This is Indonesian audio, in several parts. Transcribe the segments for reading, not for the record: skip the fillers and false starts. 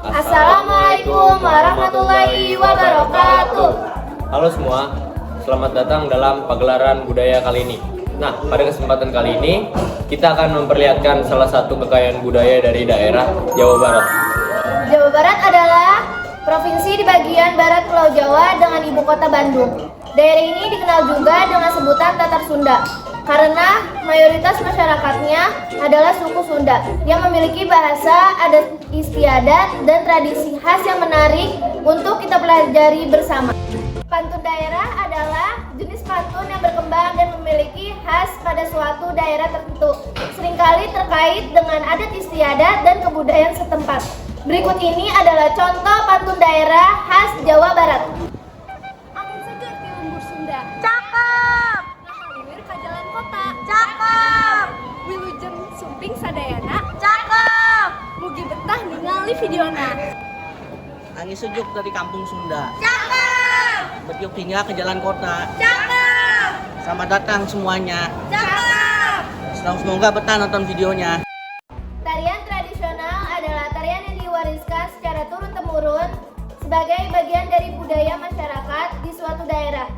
Assalamualaikum warahmatullahi wabarakatuh. Halo semua, selamat datang dalam pagelaran budaya kali ini. Nah, pada kesempatan kali ini kita akan memperlihatkan salah satu kekayaan budaya dari daerah Jawa Barat. Jawa Barat adalah provinsi di bagian barat Pulau Jawa dengan ibu kota Bandung. Daerah ini dikenal juga dengan sebutan Tatar Sunda karena mayoritas masyarakatnya adalah suku Sunda yang memiliki bahasa, adat istiadat, dan tradisi khas yang menarik untuk kita pelajari bersama. Pantun daerah adalah jenis pantun yang berkembang dan memiliki khas pada suatu daerah tertentu, seringkali terkait dengan adat istiadat dan kebudayaan setempat. Berikut ini adalah contoh pantun daerah khas Jawa Barat. Angin segar di lembur Sunda. Cakep! Ngahalir ka jalan kota. Cakep! Wilujeng sumping sadayana. Cakep! Mugi betah ningali videona. Angin sejuk dari kampung Sunda. Cakep! Bertiup hingga ke jalan kota. Cakep! Selamat datang semuanya. Cakep! Semoga betah nonton videonya. Tarian tradisional adalah tarian yang diwariskan secara turun-temurun sebagai bagian dari budaya masyarakat di suatu daerah.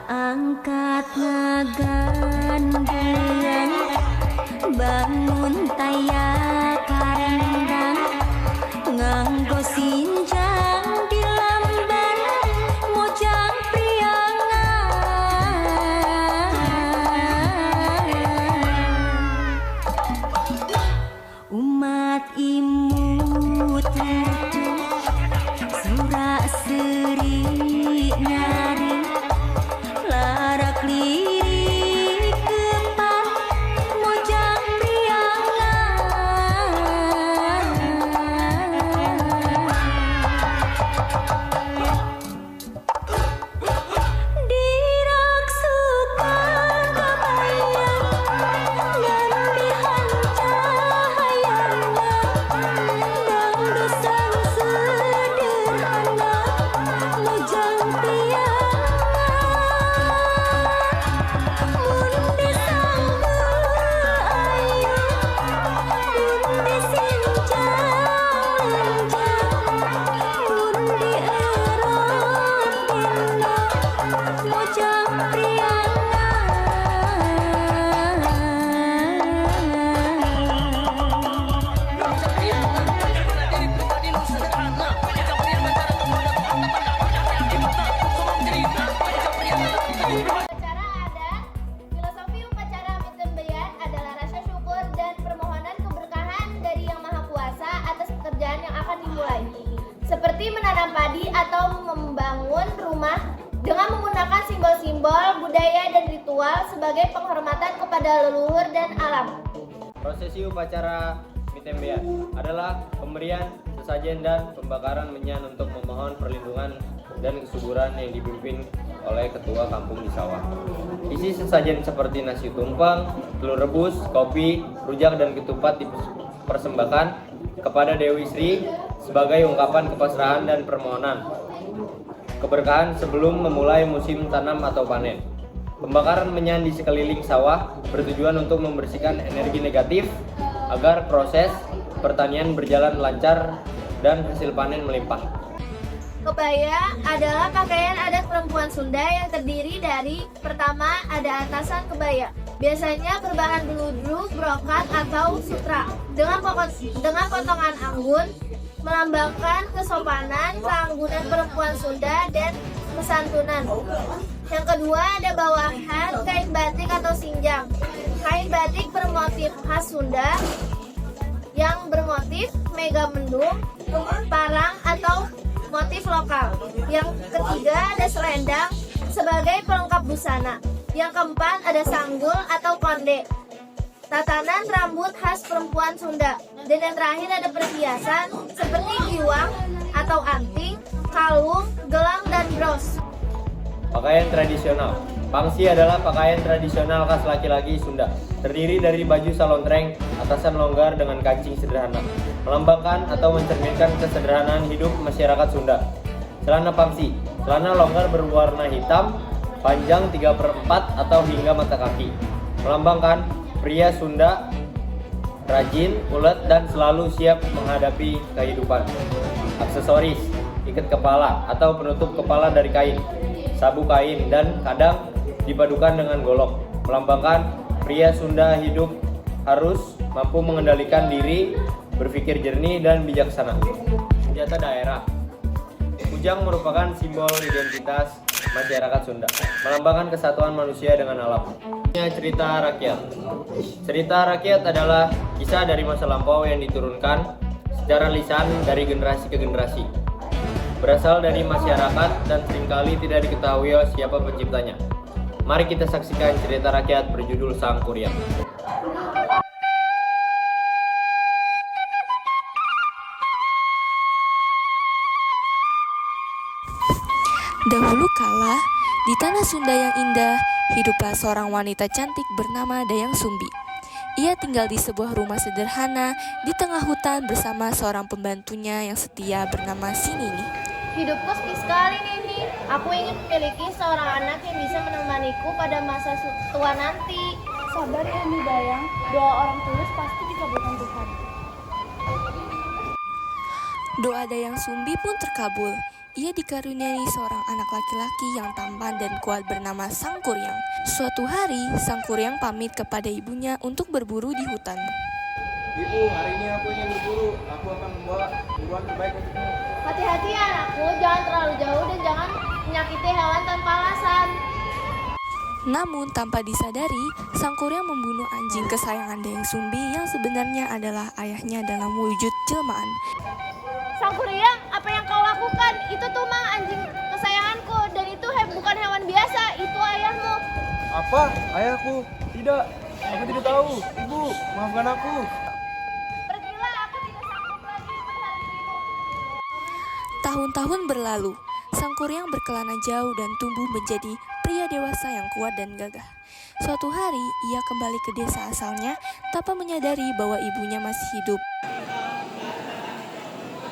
Angkat ngagandang bangun tayak karendang nganggo sinjang di lamban mojang priangan umat imut redu surak seri nyari larak lirik kepan mojang priangan diraksukan kebayang ngambihan cahayana dangdusan sederhana mojang Upacara adat, filosofi upacara Mitembeyan adalah rasa syukur dan permohonan keberkahan dari Yang Maha Kuasa atas pekerjaan yang akan dimulai, seperti menanam padi atau membangun rumah dengan menggunakan simbol-simbol budaya dan ritual sebagai penghormatan kepada leluhur dan alam. Prosesi upacara Mitembeyan adalah pemberian sesajen dan pembakaran menyan untuk memohon perlindungan dan kesuburan yang dipimpin oleh ketua kampung di sawah. Isi sesajen seperti nasi tumpeng, telur rebus, kopi, rujak, dan ketupat dipersembahkan kepada Dewi Sri sebagai ungkapan kepasrahan dan permohonan keberkahan sebelum memulai musim tanam atau panen. Pembakaran menyan di sekeliling sawah bertujuan untuk membersihkan energi negatif agar proses pertanian berjalan lancar dan hasil panen melimpah. Kebaya adalah pakaian adat perempuan Sunda yang terdiri dari pertama ada atasan kebaya, biasanya berbahan beludru, brokat atau sutra dengan potongan anggun, melambangkan kesopanan, keanggunan perempuan Sunda dan kesantunan. Yang kedua ada bawahan kain batik atau sinjang. Kain batik bermotif khas Sunda yang bermotif megamendung, parang atau motif lokal. Yang ketiga ada selendang sebagai pelengkap busana. Yang keempat ada sanggul atau konde, tatanan rambut khas perempuan Sunda. Dan yang terakhir ada perhiasan seperti giwang atau anting, kalung, Pakaian tradisional. Pangsi adalah pakaian tradisional khas laki-laki Sunda. Terdiri dari baju salontreng, atasan longgar dengan kancing sederhana, melambangkan atau mencerminkan kesederhanaan hidup masyarakat Sunda. Celana pangsi. Celana longgar berwarna hitam, panjang 3/4 atau hingga mata kaki, melambangkan pria Sunda rajin, ulet, dan selalu siap menghadapi kehidupan. Aksesoris. Ikat kepala atau penutup kepala dari kain, sabuk kain, dan kadang dipadukan dengan golok, melambangkan pria Sunda hidup harus mampu mengendalikan diri, berpikir jernih dan bijaksana. Senjata daerah. Kujang merupakan simbol identitas masyarakat Sunda, melambangkan kesatuan manusia dengan alam. Cerita rakyat. Cerita rakyat adalah kisah dari masa lampau yang diturunkan secara lisan dari generasi ke generasi. Berasal dari masyarakat dan seringkali tidak diketahui siapa penciptanya. Mari kita saksikan cerita rakyat berjudul Sang Kuryang. Dahulu kala, di tanah Sunda yang indah, hiduplah seorang wanita cantik bernama Dayang Sumbi. Ia tinggal di sebuah rumah sederhana di tengah hutan bersama seorang pembantunya yang setia bernama Sinini. Hidupku sepi sekali, Nini. Aku ingin memiliki seorang anak yang bisa menemaniku pada masa tua nanti. Sabar ya Ni Dayang, doa orang tulus pasti dikabulkan Tuhan. Doa Dayang Sumbi pun terkabul. Ia dikaruniai seorang anak laki-laki yang tampan dan kuat bernama Sang Kuryang. Suatu hari, Sang Kuryang pamit kepada ibunya untuk berburu di hutan. Ibu, hari ini aku ingin berburu. Aku akan membawa buruan terbaik untukmu. Hati-hati ya anakku, jangan terlalu jauh dan jangan menyakiti hewan tanpa alasan. Namun tanpa disadari, Sang Kuryang membunuh anjing kesayangan Dayang Sumbi yang sebenarnya adalah ayahnya dalam wujud jelmaan. Sang Kuryang, apa yang kau lakukan? Itu tuh Mang, anjing kesayanganku, dan itu bukan hewan biasa, itu ayahmu. Apa? Ayahku? Tidak. Aku tidak tahu. Ibu, maafkan aku. Pergilah, aku tidak sanggup lagi melihat dirimu. Tahun-tahun berlalu, Sang Kuryang berkelana jauh dan tumbuh menjadi pria dewasa yang kuat dan gagah. Suatu hari, ia kembali ke desa asalnya tanpa menyadari bahwa ibunya masih hidup.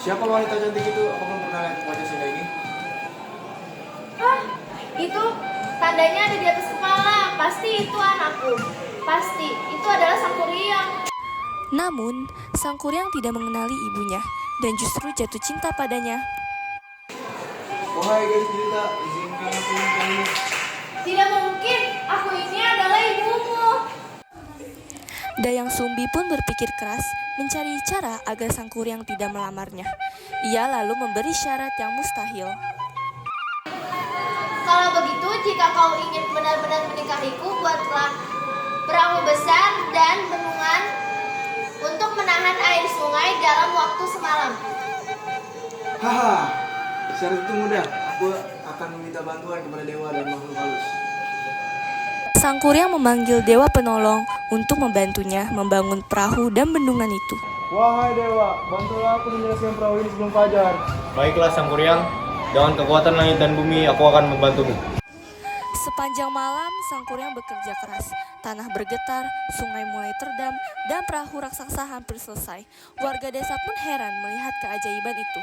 Siapa wanita cantik itu? Aku belum pernah lihat wajah Sunda ini. Hah? Itu tandanya ada di atas kepala. Pasti itu anakku. Pasti, itu adalah Sang Kuryang. Namun, Sang Kuryang tidak mengenali ibunya dan justru jatuh cinta padanya. Wahai gadis jelita, izinkan aku menikahimu. Tidak mungkin, aku ini adalah ibumu. Dayang Sumbi pun berpikir keras mencari cara agar Sang Kuryang tidak melamarnya. Ia lalu memberi syarat yang mustahil. Kalau begitu, jika kau ingin benar-benar menikahiku, buatlah perahu besar dan bendungan untuk menahan air sungai dalam waktu semalam. Haha, syarat itu mudah. Aku akan meminta bantuan kepada dewa dan makhluk halus. Sang Kuryang memanggil dewa penolong untuk membantunya membangun perahu dan bendungan itu. Wahai dewa, bantulah aku menyelesaikan perahu ini sebelum fajar. Baiklah Sang Kuryang, dengan kekuatan langit dan bumi aku akan membantumu. Sepanjang malam, Sang Kuryang bekerja keras. Tanah bergetar, sungai mulai terendam, dan perahu raksasa hampir selesai. Warga desa pun heran melihat keajaiban itu.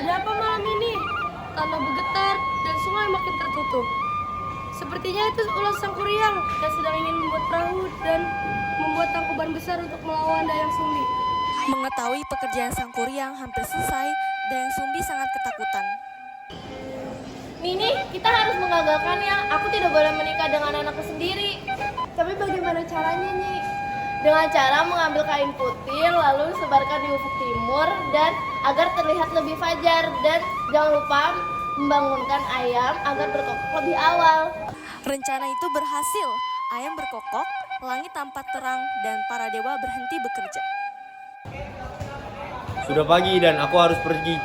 Ada apa malam ini? Tanah bergetar dan sungai makin tertutup. Sepertinya itu ulas Sang Kuryang yang sedang ingin membuat perahu dan membuat tangkuban besar untuk melawan Dayang Sumbi. Mengetahui pekerjaan Sang Kuryang hampir selesai, Dayang Sumbi sangat ketakutan. Nini, kita harus mengagalkannya. Aku tidak boleh menikah dengan anakku sendiri. Tapi bagaimana caranya, Nyi? Dengan cara mengambil kain putih lalu sebarkan di ufuk timur dan agar terlihat lebih fajar, dan jangan lupa membangunkan ayam agar berkokok lebih awal. Rencana itu berhasil. Ayam berkokok, langit tampak terang, dan para dewa berhenti bekerja. Sudah pagi dan aku harus pergi.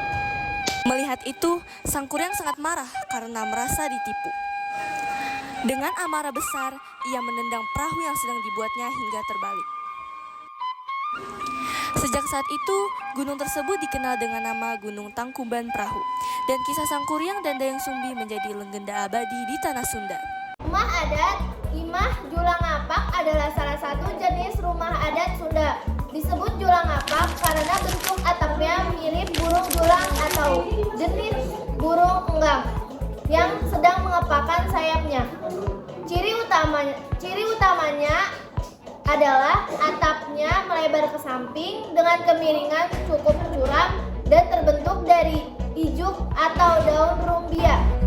Melihat itu, Sang Kuryang sangat marah karena merasa ditipu. Dengan amarah besar, ia menendang perahu yang sedang dibuatnya hingga terbalik. Sejak saat itu, gunung tersebut dikenal dengan nama Gunung Tangkuban Perahu. Dan kisah Sang Kuryang dan Dayang Sumbi menjadi legenda abadi di tanah Sunda. Rumah adat Imah Julangapak adalah salah satu jenis rumah adat Sunda. Disebut Julangapak karena bentuk atapnya mirip burung julang atau jenis burung enggang yang sedang mengepakkan sayapnya. Ciri utamanya adalah atapnya melebar ke samping dengan kemiringan cukup curam dan terbentuk dari ijuk atau daun rumbia.